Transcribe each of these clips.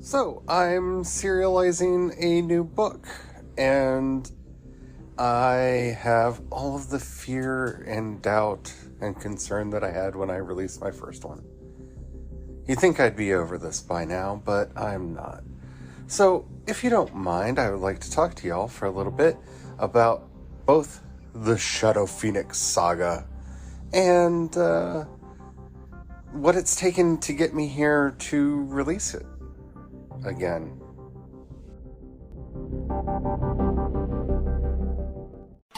So, I'm serializing a new book, and I have all of the fear and doubt and concern that I had when I released my first one. You'd think I'd be over this by now, but I'm not. So, if you don't mind, I would like to talk to y'all for a little bit about both the Shadow Phoenix Saga and what it's taken to get me here to release it again.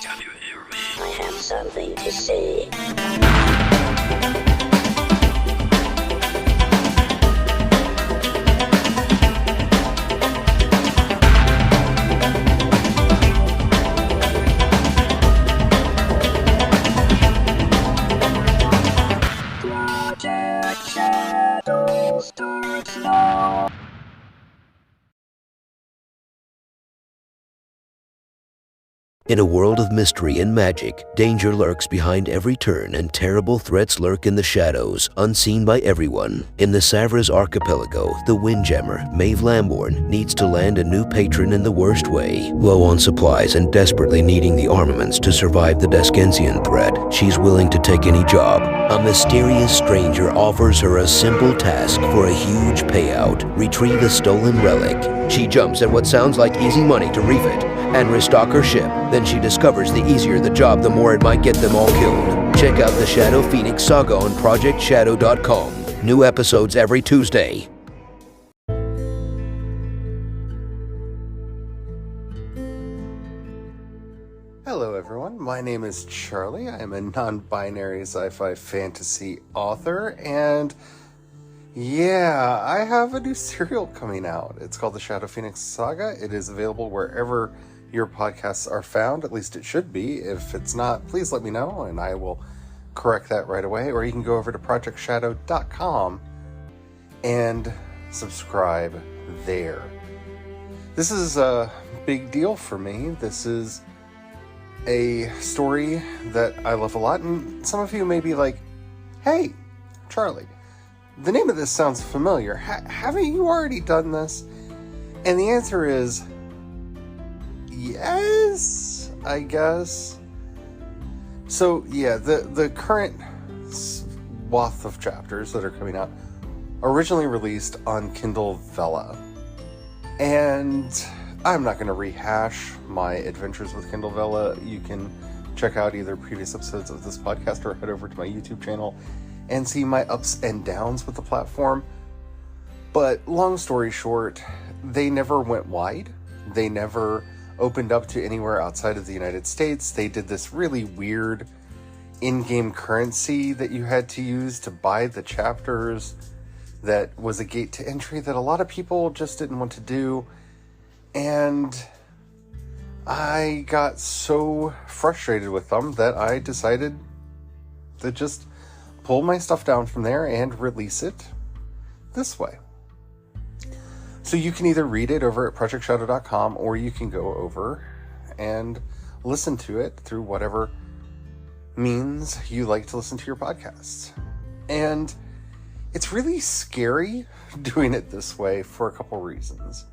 Can you hear me? I have something to say. Project Shadow starts now. In a world of mystery and magic, danger lurks behind every turn and terrible threats lurk in the shadows, unseen by everyone. In the Savras Archipelago, the Windjammer, Maeve Lamborn, needs to land a new patron in the worst way. Low on supplies and desperately needing the armaments to survive the Descensian threat, she's willing to take any job. A mysterious stranger offers her a simple task for a huge payout: retrieve a stolen relic. She jumps at what sounds like easy money to refit and restock her ship. Then she discovers the easier the job, the more it might get them all killed. Check out the Shadow Phoenix Saga on ProjectShadow.com. New episodes every Tuesday. Hello everyone, my name is Charlie. I am a non-binary sci-fi fantasy author, and yeah, I have a new serial coming out. It's called the Shadow Phoenix Saga. It is available wherever your podcasts are found. At least it should be. If it's not, please let me know and I will correct that right away. Or you can go over to ProjectShadow.com and subscribe there. This is a big deal for me. This is a story that I love a lot, and some of you may be like, hey, Charlie, the name of this sounds familiar. Haven't you already done this? And the answer is yes, I guess. So yeah, the current swath of chapters that are coming out originally released on Kindle Vella. And I'm not going to rehash my adventures with Kindle Vella. You can check out either previous episodes of this podcast or head over to my YouTube channel and see my ups and downs with the platform. But long story short, they never went wide. They never opened up to anywhere outside of the United States. They did this really weird in-game currency that you had to use to buy the chapters that was a gate to entry that a lot of people just didn't want to do. And I got so frustrated with them that I decided to just pull my stuff down from there and release it this way. So you can either read it over at ProjectShadow.com or you can go over and listen to it through whatever means you like to listen to your podcasts. And it's really scary doing it this way for a couple reasons.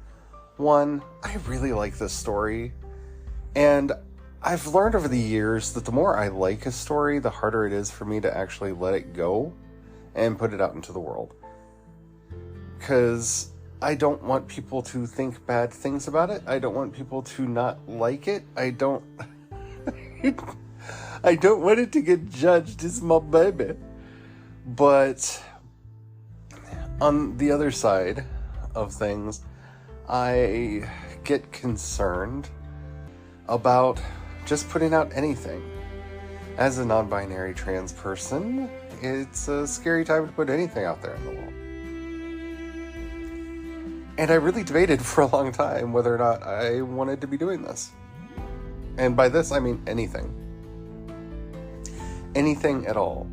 One, I really like this story, and I've learned over the years that the more I like a story, the harder it is for me to actually let it go and put it out into the world. Because I don't want people to think bad things about it. I don't want people to not like it. I don't want it to get judged as my baby. But on the other side of things, I get concerned about just putting out anything. As a non-binary trans person, it's a scary time to put anything out there in the world. And I really debated for a long time whether or not I wanted to be doing this. And by this, I mean anything. Anything at all.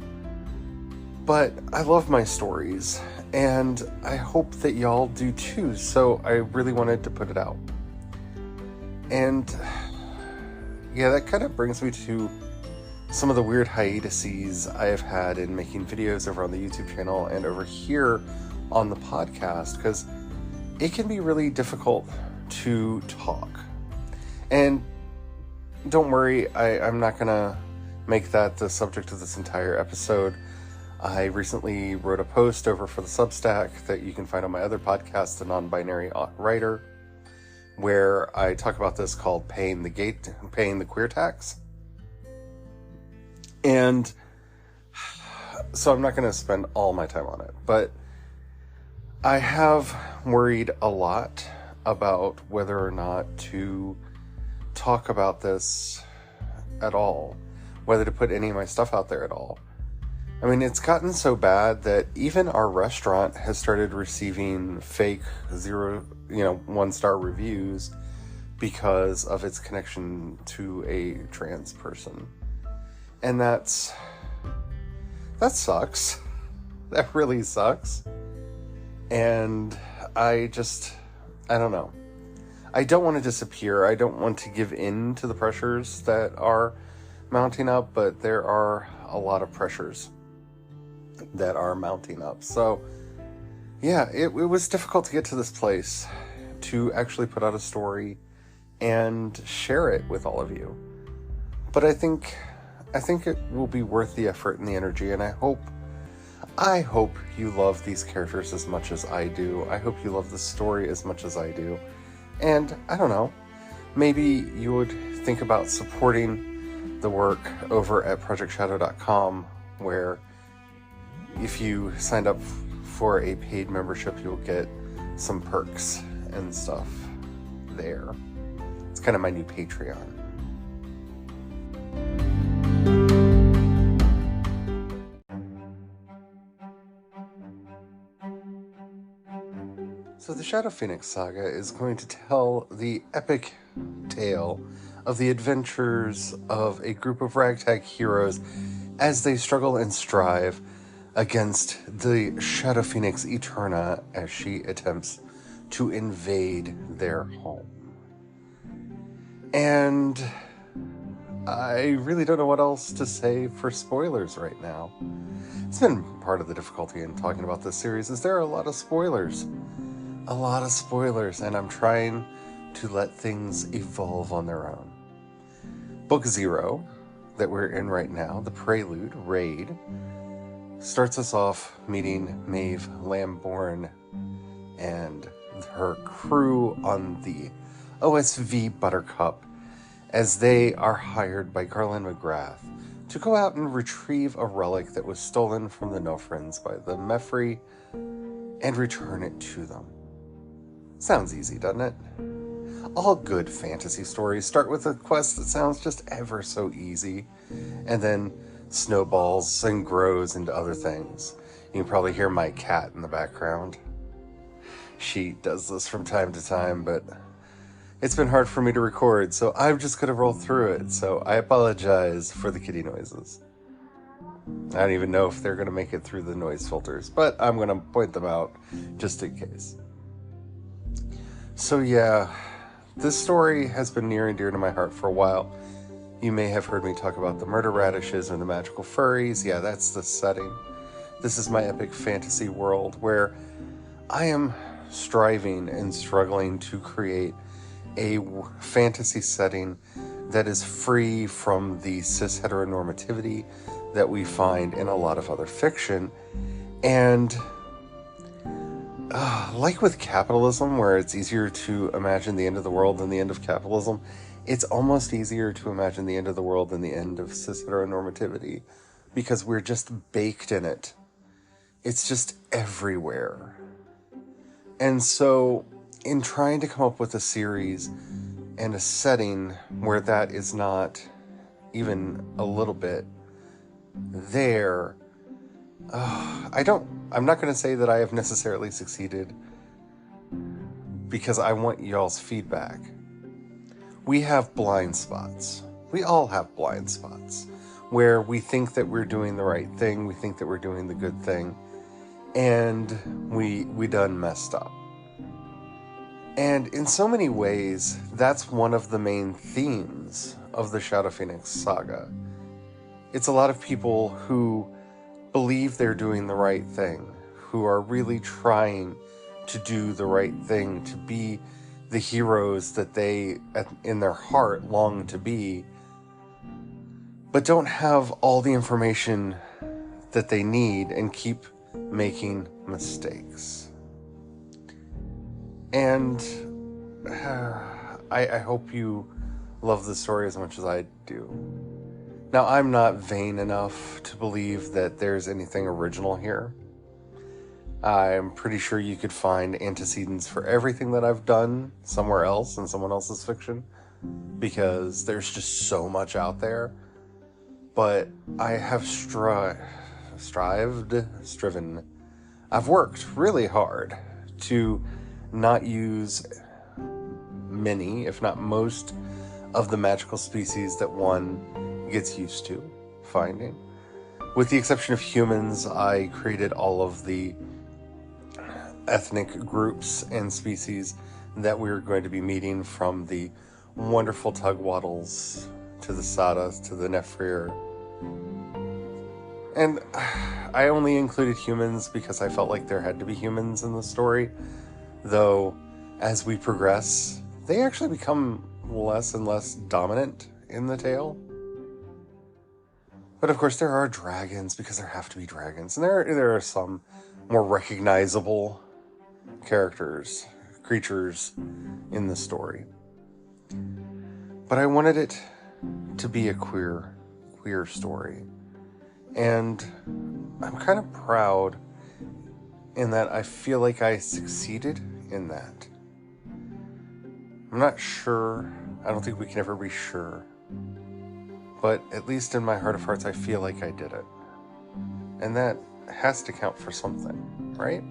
But I love my stories, and I hope that y'all do too, so I really wanted to put it out. And yeah, that kind of brings me to some of the weird hiatuses I have had in making videos over on the YouTube channel and over here on the podcast, because it can be really difficult to talk. And don't worry, I'm not gonna make that the subject of this entire episode. I recently wrote a post over for the Substack that you can find on my other podcast, The Non-Binary Writer, where I talk about this, called paying the queer tax. And so I'm not going to spend all my time on it, but I have worried a lot about whether or not to talk about this at all, whether to put any of my stuff out there at all. I mean, it's gotten so bad that even our restaurant has started receiving fake 1-star reviews because of its connection to a trans person. And that sucks. That really sucks. And I don't know. I don't want to disappear. I don't want to give in to the pressures that are mounting up, but there are a lot of pressures that are mounting up. So yeah, it was difficult to get to this place to actually put out a story and share it with all of you. But I think it will be worth the effort and the energy, and I hope you love these characters as much as I do. I hope you love the story as much as I do. And I don't know, maybe you would think about supporting the work over at projectshadow.com, where if you signed up for a paid membership, you'll get some perks and stuff there. It's kind of my new Patreon. So the Shadow Phoenix Saga is going to tell the epic tale of the adventures of a group of ragtag heroes as they struggle and strive against the Shadow Phoenix Eterna as she attempts to invade their home. And I really don't know what else to say for spoilers right now. It's been part of the difficulty in talking about this series, is there are a lot of spoilers. And I'm trying to let things evolve on their own. Book 0, that we're in right now, the Prelude, Raid, starts us off meeting Maeve Lambourne and her crew on the OSV Buttercup as they are hired by Garland McGrath to go out and retrieve a relic that was stolen from the Nofrins by the Mephrei and return it to them. Sounds easy, doesn't it? All good fantasy stories start with a quest that sounds just ever so easy, and then snowballs and grows into other things. You can probably hear my cat in the background. She does this from time to time, but it's been hard for me to record, so I'm just going to roll through it, so I apologize for the kitty noises. I don't even know if they're going to make it through the noise filters, but I'm going to point them out just in case. So yeah, this story has been near and dear to my heart for a while. You may have heard me talk about the murder radishes and the magical furries. Yeah, that's the setting. This is my epic fantasy world where I am striving and struggling to create a fantasy setting that is free from the cis heteronormativity that we find in a lot of other fiction. And like with capitalism, where it's easier to imagine the end of the world than the end of capitalism, it's almost easier to imagine the end of the world than the end of cis heteronormativity, because we're just baked in it. It's just everywhere. And so, in trying to come up with a series and a setting where that is not even a little bit there, I'm not going to say that I have necessarily succeeded, because I want y'all's feedback. We have blind spots. We all have blind spots where we think that we're doing the right thing, we think that we're doing the good thing, and we done messed up. And in so many ways, that's one of the main themes of the Shadow Phoenix Saga. It's a lot of people who believe they're doing the right thing, who are really trying to do the right thing, to be the heroes that they, in their heart, long to be, but don't have all the information that they need and keep making mistakes. And I hope you love the story as much as I do. Now, I'm not vain enough to believe that there's anything original here. I'm pretty sure you could find antecedents for everything that I've done somewhere else in someone else's fiction, because there's just so much out there. But I have striven. I've worked really hard to not use many, if not most, of the magical species that one gets used to finding. With the exception of humans, I created all of the ethnic groups and species that we were going to be meeting, from the wonderful Tugwattles to the Sadas to the Nefrir. And I only included humans because I felt like there had to be humans in the story, though as we progress, they actually become less and less dominant in the tale. But of course there are dragons, because there have to be dragons, and there are some more recognizable creatures in the story. But I wanted it to be a queer story. And I'm kind of proud in that I feel like I succeeded in that. I'm not sure. I don't think we can ever be sure. But at least in my heart of hearts, I feel like I did it. And that has to count for something, right?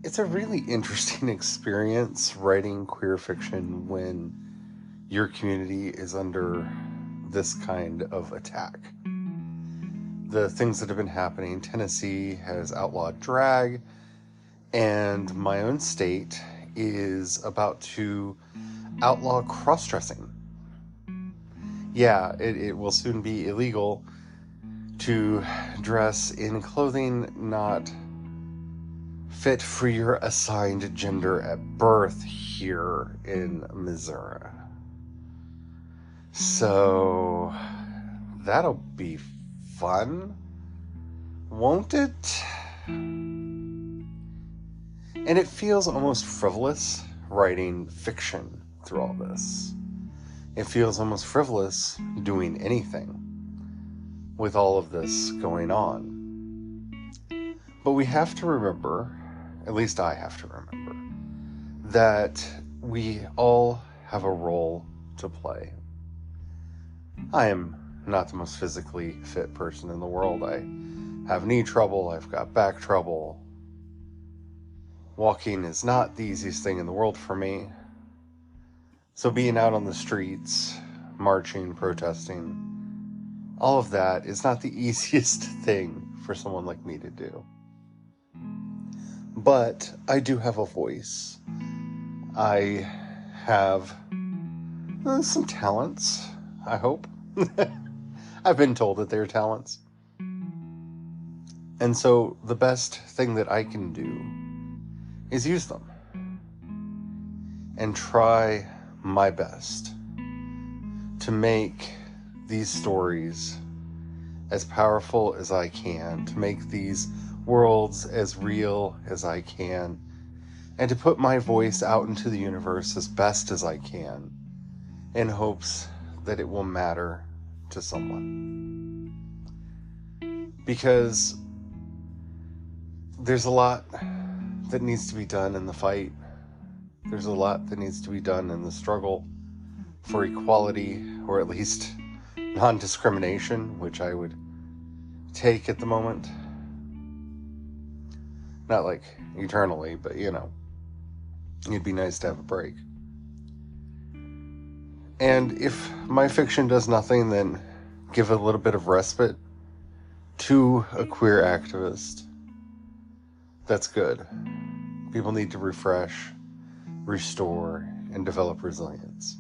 It's a really interesting experience writing queer fiction when your community is under this kind of attack. The things that have been happening, Tennessee has outlawed drag, and my own state is about to outlaw cross-dressing. Yeah, it will soon be illegal to dress in clothing not fit for your assigned gender at birth here in Missouri. So that'll be fun, won't it? And it feels almost frivolous writing fiction through all this. It feels almost frivolous doing anything with all of this going on. But we have to remember, at least I have to remember, that we all have a role to play. I am not the most physically fit person in the world. I have knee trouble, I've got back trouble. Walking is not the easiest thing in the world for me. So being out on the streets, marching, protesting, all of that is not the easiest thing for someone like me to do. But I do have a voice. I have some talents, I hope. I've been told that they're talents. And so the best thing that I can do is use them and try my best to make these stories as powerful as I can, to make these worlds as real as I can, and to put my voice out into the universe as best as I can, in hopes that it will matter to someone. Because there's a lot that needs to be done in the fight. There's a lot that needs to be done in the struggle for equality, or at least non-discrimination, which I would take at the moment. Not like eternally, but you know, it'd be nice to have a break. And if my fiction does nothing, then give a little bit of respite to a queer activist. That's good. People need to refresh, restore, and develop resilience.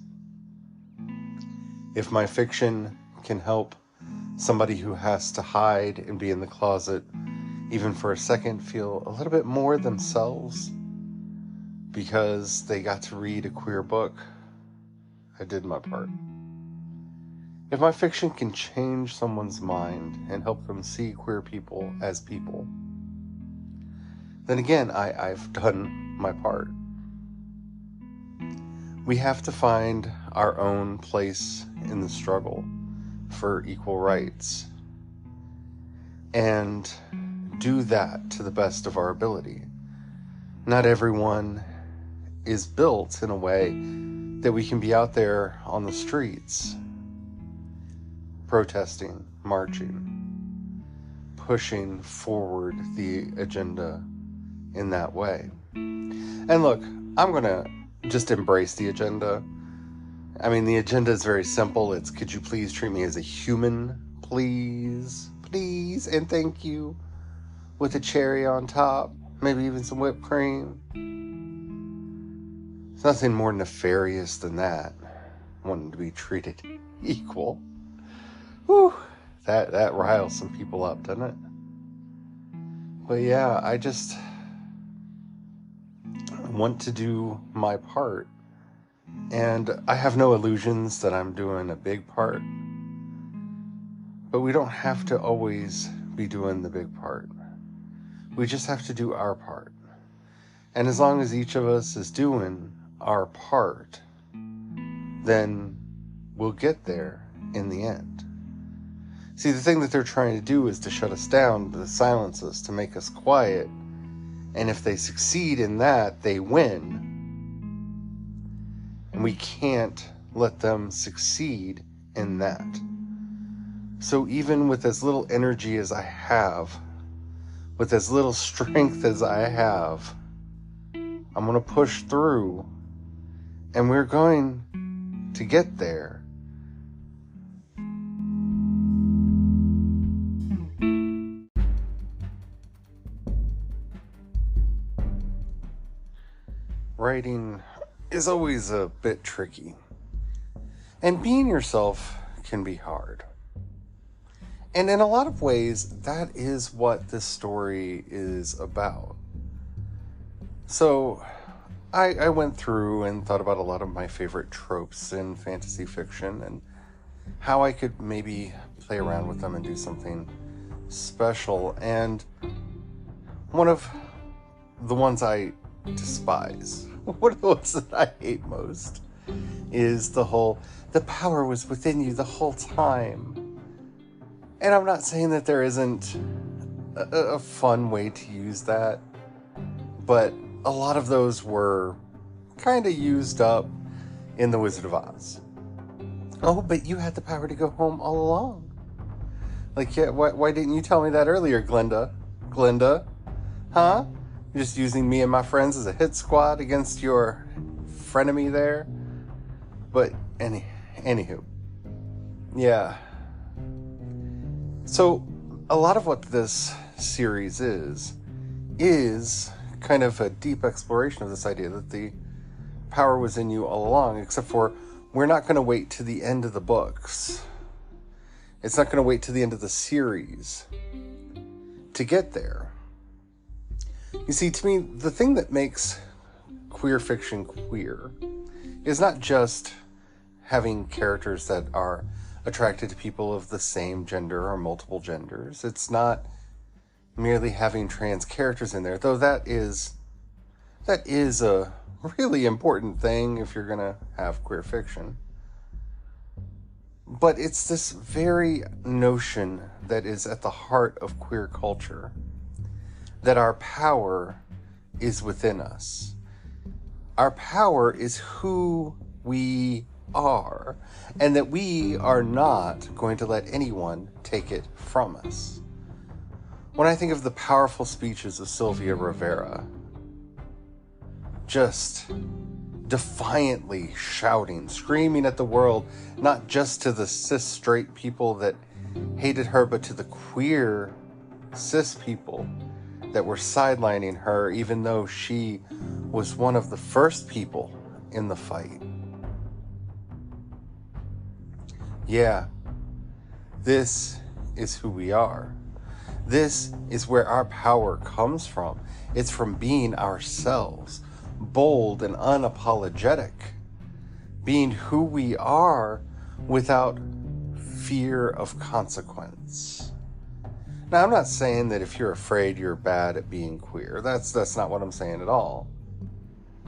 If my fiction can help somebody who has to hide and be in the closet, even for a second, feel a little bit more themselves because they got to read a queer book, I did my part. If my fiction can change someone's mind and help them see queer people as people, then again, I've done my part. We have to find our own place in the struggle for equal rights and do that to the best of our ability. Not everyone is built in a way that we can be out there on the streets protesting, marching, pushing forward the agenda in that way. And look, I'm going to just embrace the agenda. I mean, the agenda is very simple. It's, could you please treat me as a human, please, please, and thank you, with a cherry on top, maybe even some whipped cream. There's nothing more nefarious than that, wanting to be treated equal. Whew, that riles some people up, doesn't it? But yeah, I just want to do my part. And I have no illusions that I'm doing a big part. But we don't have to always be doing the big part. We just have to do our part. And as long as each of us is doing our part, then we'll get there in the end. See, the thing that they're trying to do is to shut us down, to silence us, to make us quiet. And if they succeed in that, they win. And we can't let them succeed in that. So even with as little energy as I have, with as little strength as I have, I'm going to push through, and we're going to get there. Writing is always a bit tricky, and being yourself can be hard. And in a lot of ways, that is what this story is about. So I went through and thought about a lot of my favorite tropes in fantasy fiction and how I could maybe play around with them and do something special. And one of the ones I despise, one of the ones that I hate most, is the power was within you the whole time. And I'm not saying that there isn't a fun way to use that, but a lot of those were kind of used up in The Wizard of Oz. Oh, but you had the power to go home all along. Like, yeah, why didn't you tell me that earlier, Glinda? Glinda? Huh? You're just using me and my friends as a hit squad against your frenemy there? But, anywho. Yeah. So, a lot of what this series is kind of a deep exploration of this idea that the power was in you all along, except for we're not going to wait to the end of the books. It's not going to wait to the end of the series to get there. You see, to me, the thing that makes queer fiction queer is not just having characters that are attracted to people of the same gender or multiple genders. It's not merely having trans characters in there, though that is a really important thing if you're going to have queer fiction. But it's this very notion that is at the heart of queer culture, that our power is within us. Our power is who we are, and that we are not going to let anyone take it from us. When I think of the powerful speeches of Sylvia Rivera, just defiantly shouting, screaming at the world, not just to the cis straight people that hated her, but to the queer cis people that were sidelining her, even though she was one of the first people in the fight. Yeah, this is who we are. This is where our power comes from. It's from being ourselves, bold and unapologetic, being who we are without fear of consequence. Now, I'm not saying that if you're afraid, you're bad at being queer. That's not what I'm saying at all.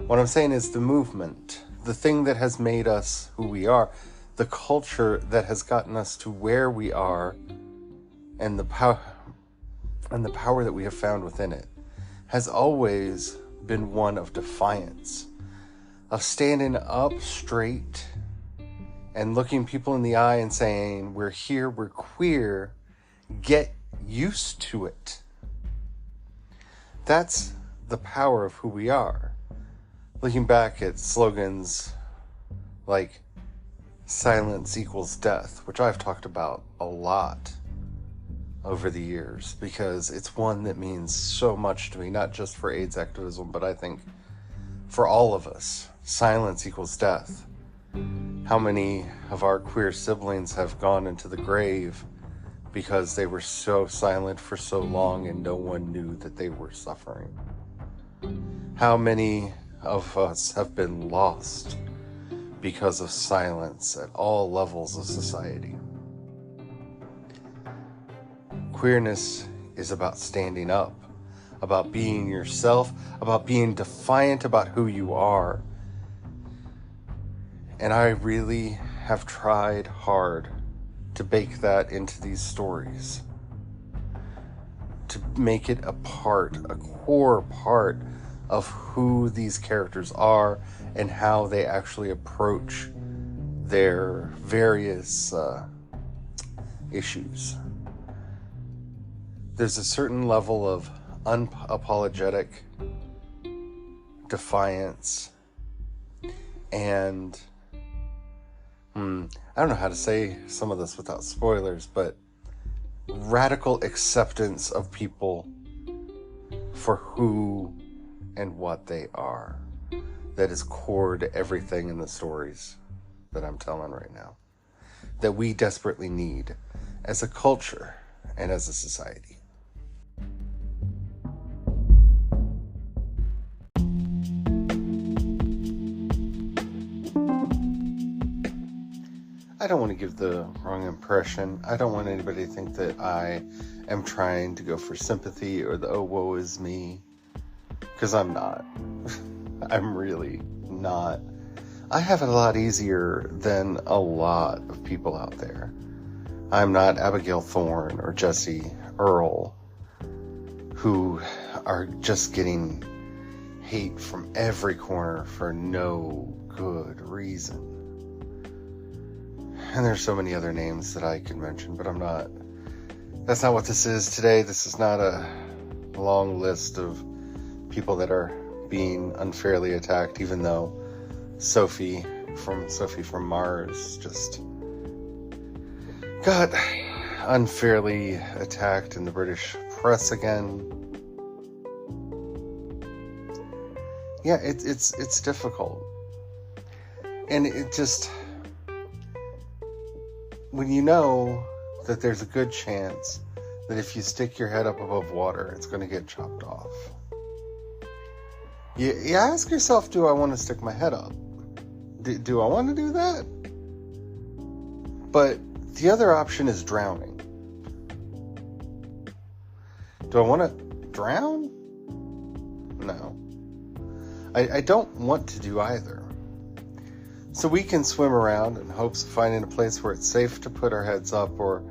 What I'm saying is the movement, the thing that has made us who we are, the culture that has gotten us to where we are, and the power that we have found within it, has always been one of defiance, of standing up straight and looking people in the eye and saying, we're here, we're queer, get used to it. That's the power of who we are. Looking back at slogans like silence equals death, which I've talked about a lot over the years, because it's one that means so much to me, not just for AIDS activism, but I think for all of us. Silence equals death. How many of our queer siblings have gone into the grave because they were so silent for so long and no one knew that they were suffering? How many of us have been lost because of silence at all levels of society? Queerness is about standing up, about being yourself, about being defiant about who you are. And I really have tried hard to bake that into these stories, to make it a core part of who these characters are and how they actually approach their various issues. There's a certain level of unapologetic defiance and I don't know how to say some of this without spoilers, but radical acceptance of people for who and what they are. That is core to everything in the stories that I'm telling right now, that we desperately need as a culture and as a society. I don't want to give the wrong impression. I don't want anybody to think that I am trying to go for sympathy or the oh woe is me, because I'm not. I'm really not. I have it a lot easier than a lot of people out there. I'm not Abigail Thorne or Jesse Earl, who are just getting hate from every corner for no good reason. And there's so many other names that I could mention, but that's not what this is today. This is not a long list of people that are being unfairly attacked, even though Sophie from Mars just got unfairly attacked in the British press again. Yeah, it's difficult. And it just, when you know that there's a good chance that if you stick your head up above water, it's going to get chopped off. You ask yourself, do I want to stick my head up? Do I want to do that? But the other option is drowning. Do I want to drown? No. I don't want to do either. So we can swim around in hopes of finding a place where it's safe to put our heads up, or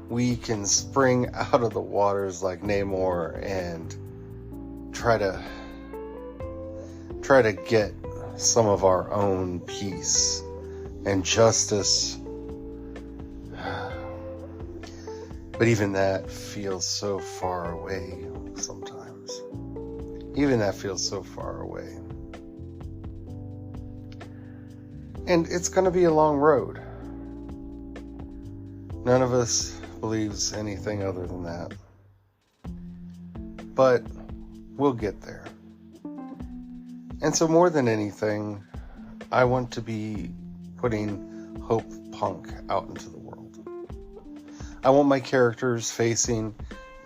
we can spring out of the waters like Namor and try to get some of our own peace and justice. But even that feels so far away sometimes. Even that feels so far away. And it's going to be a long road. None of us believes anything other than that. But we'll get there. And so more than anything, I want to be putting hope, punk out into the world. I want my characters facing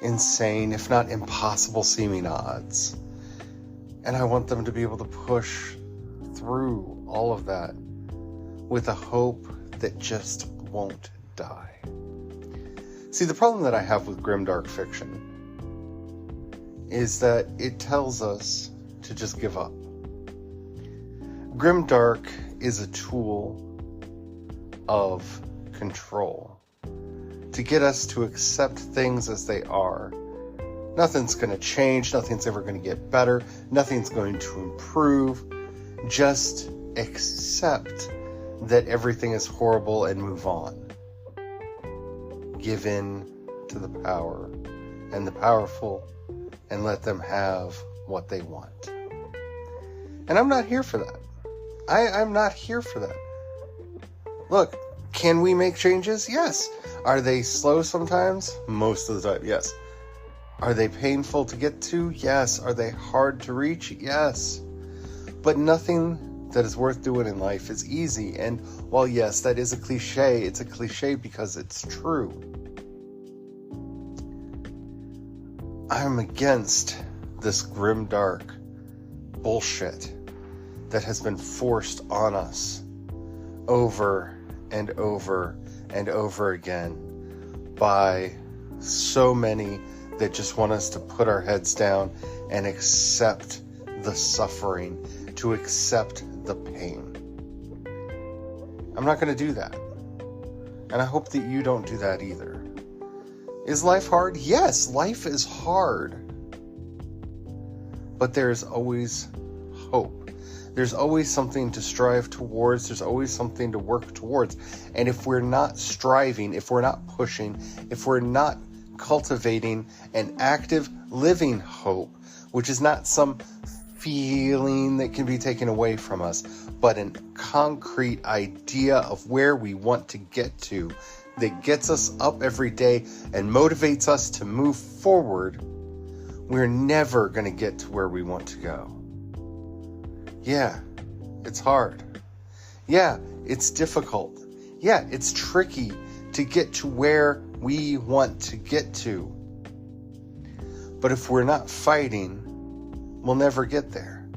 insane, if not impossible seeming odds. And I want them to be able to push through all of that with a hope that just won't die. See, the problem that I have with grimdark fiction is that it tells us to just give up. Grimdark is a tool of control to get us to accept things as they are. Nothing's going to change. Nothing's ever going to get better. Nothing's going to improve. Just accept that everything is horrible and move on. Give in to the power and the powerful and let them have what they want. And I'm not here for that. I'm not here for that. Look, can we make changes? Yes. Are they slow sometimes? Most of the time, yes. Are they painful to get to? Yes. Are they hard to reach? Yes. But nothing that is worth doing in life is easy. And while yes, that is a cliche, it's a cliche because it's true. I'm against this grimdark bullshit that has been forced on us over and over and over again by so many that just want us to put our heads down and accept the suffering, to accept the pain. I'm not going to do that. And I hope that you don't do that either. Is life hard? Yes, life is hard. But there's always hope. There's always something to strive towards. There's always something to work towards. And if we're not striving, if we're not pushing, if we're not cultivating an active living hope, which is not some feeling that can be taken away from us, but a concrete idea of where we want to get to that gets us up every day and motivates us to move forward, we're never going to get to where we want to go. Yeah, it's hard. Yeah, it's difficult. Yeah, it's tricky to get to where we want to get to. But if we're not fighting, we'll never get there.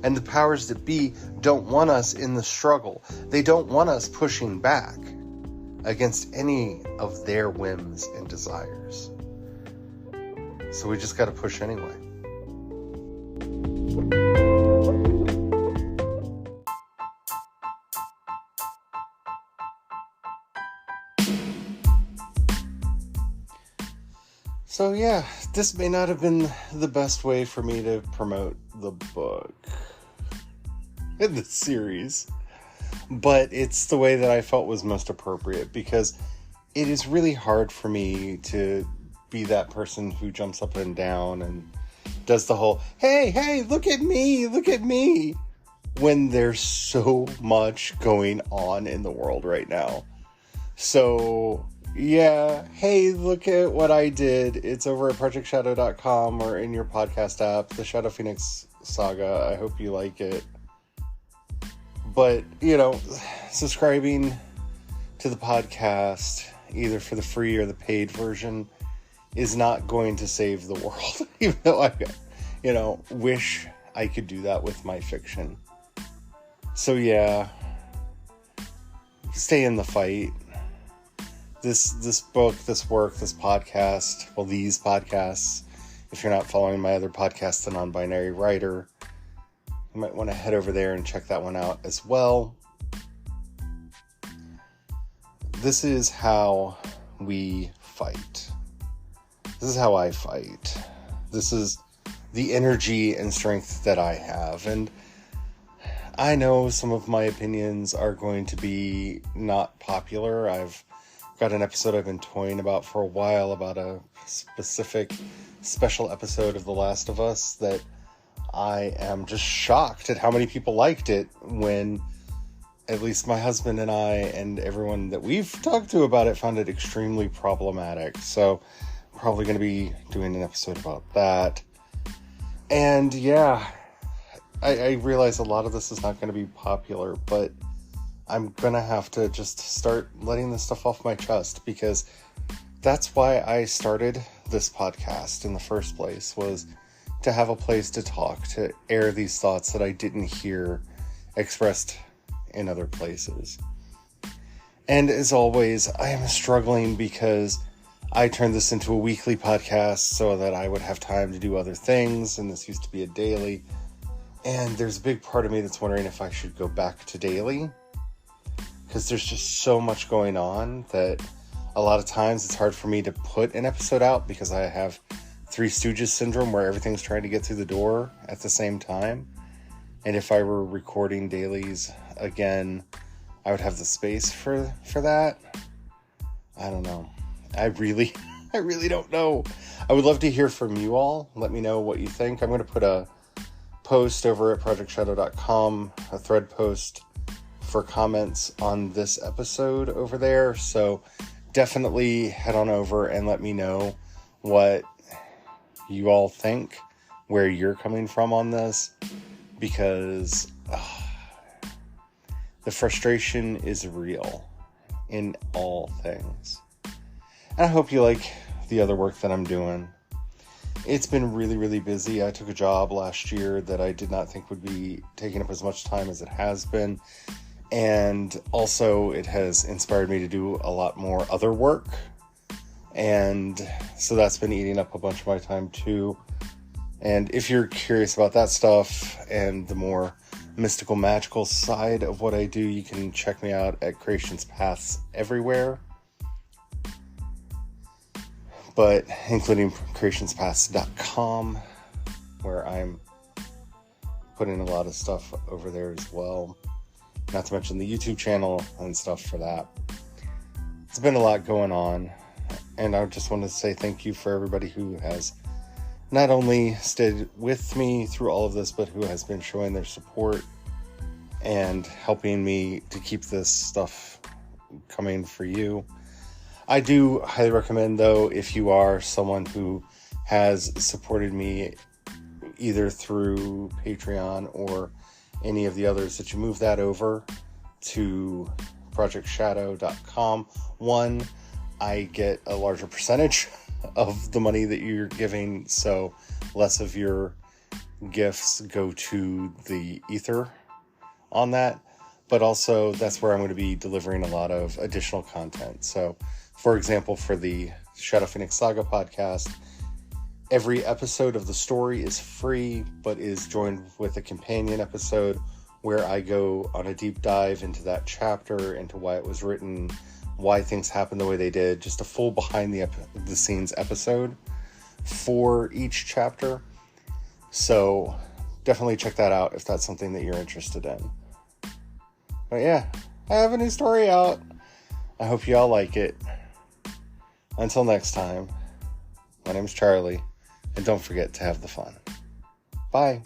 And the powers that be don't want us in the struggle. They don't want us pushing back against any of their whims and desires. So we just got to push anyway. So yeah, this may not have been the best way for me to promote the book in the series, but it's the way that I felt was most appropriate, because it is really hard for me to be that person who jumps up and down and does the whole, hey, look at me, when there's so much going on in the world right now. So yeah, hey, look at what I did. It's over at projectshadow.com or in your podcast app, the Shadow Phoenix Saga. I hope you like it. But, subscribing to the podcast, either for the free or the paid version, is not going to save the world. Even though I, wish I could do that with my fiction. So yeah, stay in the fight. This book, this work, this podcast, well, these podcasts, if you're not following my other podcast, The Non-Binary Writer, you might want to head over there and check that one out as well. This is how we fight. This is how I fight. This is the energy and strength that I have. And I know some of my opinions are going to be not popular. I've got an episode I've been toying about for a while about a specific special episode of The Last of Us that I am just shocked at how many people liked it, when at least my husband and I and everyone that we've talked to about it found it extremely problematic. So I'm probably going to be doing an episode about that. And yeah, I realize a lot of this is not going to be popular, but I'm gonna have to just start letting this stuff off my chest, because that's why I started this podcast in the first place, was to have a place to talk, to air these thoughts that I didn't hear expressed in other places. And as always, I am struggling because I turned this into a weekly podcast so that I would have time to do other things, and this used to be a daily. And there's a big part of me that's wondering if I should go back to daily, because there's just so much going on that a lot of times it's hard for me to put an episode out, because I have Three Stooges syndrome where everything's trying to get through the door at the same time. And if I were recording dailies again, I would have the space for that. I don't know. I really don't know. I would love to hear from you all. Let me know what you think. I'm going to put a post over at projectshadow.com, a thread post for comments on this episode over there. So definitely head on over and let me know what you all think, where you're coming from on this, because the frustration is real in all things. And I hope you like the other work that I'm doing. It's been really, really busy. I took a job last year that I did not think would be taking up as much time as it has been. And also it has inspired me to do a lot more other work. And so that's been eating up a bunch of my time too. And if you're curious about that stuff and the more mystical, magical side of what I do, you can check me out at Creation's Paths everywhere. But including creationspaths.com, where I'm putting a lot of stuff over there as well. Not to mention the YouTube channel and stuff for that. It's been a lot going on. And I just want to say thank you for everybody who has not only stayed with me through all of this, but who has been showing their support and helping me to keep this stuff coming for you. I do highly recommend, though, if you are someone who has supported me either through Patreon or any of the others, that you move that over to projectshadow.com. One, I get a larger percentage of the money that you're giving, so less of your gifts go to the ether on that. But also, that's where I'm going to be delivering a lot of additional content. So, for example, for the Shadow Phoenix Saga podcast, every episode of the story is free, but is joined with a companion episode where I go on a deep dive into that chapter, into why it was written, why things happened the way they did, just a full behind the scenes episode for each chapter. So definitely check that out if that's something that you're interested in. But yeah, I have a new story out. I hope you all like it. Until next time, my name is Charlie, and don't forget to have the fun. Bye.